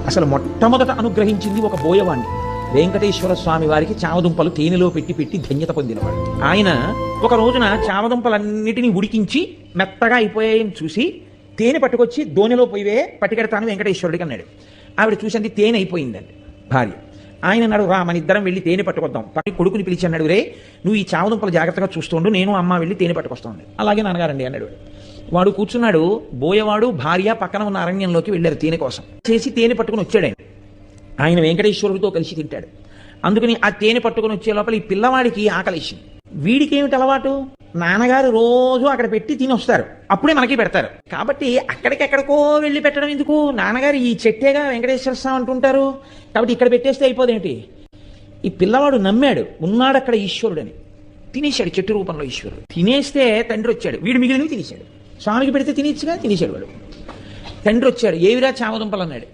అసలు మొట్టమొదట అనుగ్రహించింది ఒక బోయవాణ్ణి. వెంకటేశ్వర స్వామి వారికి చామదుంపలు తేనెలో పెట్టి పెట్టి ధన్యత పొందినవాడు ఆయన. ఒక రోజున చామదుంపలన్నిటినీ ఉడికించి మెత్తగా అయిపోయాయని చూసి తేనె పట్టుకొచ్చి దోణిలో పోయివే పట్టుకెడతాను వెంకటేశ్వరుడికి అన్నాడు. ఆవిడ చూసింది తేనె అయిపోయిందండి భార్య. ఆయన అన్నాడు, రా మన ఇద్దరం వెళ్ళి తేనె పట్టుకొద్దాం. కొడుకుని పిలిచి అన్నాడు, రే నువ్వు ఈ చామదుంపలు జాగ్రత్తగా చూస్తుండు, నేను అమ్మ వెళ్ళి తేనె పట్టుకొస్తాను. అలాగే నాన్నగారండి అన్నాడు. వాడు కూర్చున్నాడు. బోయవాడు భార్య పక్కన ఉన్న అరణ్యంలోకి వెళ్ళారు తేనె కోసం. చేసి తేనె పట్టుకుని వచ్చాడు ఆయన వెంకటేశ్వరుడితో కలిసి తింటాడు. అందుకని ఆ తేనె పట్టుకుని వచ్చే లోపల ఈ పిల్లవాడికి ఆకలిసింది. వీడికి ఏమిటి అలవాటు, నాన్నగారు రోజు అక్కడ పెట్టి తిని వస్తారు, అప్పుడే మనకి పెడతారు. కాబట్టి అక్కడికెక్కడికో వెళ్ళి పెట్టడం ఎందుకు, నాన్నగారు ఈ చెట్టేగా వెంకటేశ్వర స్వామి అంటుంటారు, కాబట్టి ఇక్కడ పెట్టేస్తే అయిపోదేంటి. ఈ పిల్లవాడు నమ్మాడు, ఉన్నాడు అక్కడ ఈశ్వరుడని. తినేశాడు చెట్టు రూపంలో ఈశ్వరుడు. తినేస్తే తండ్రి వచ్చాడు, వీడు మిగిలినవి తినేశాడు. స్వామికి పెడితే తినేచ్చుగా, తినేశాడు వాడు. తండ్రి వచ్చాడు, ఏవిరా చామదుంపలు అన్నాడు.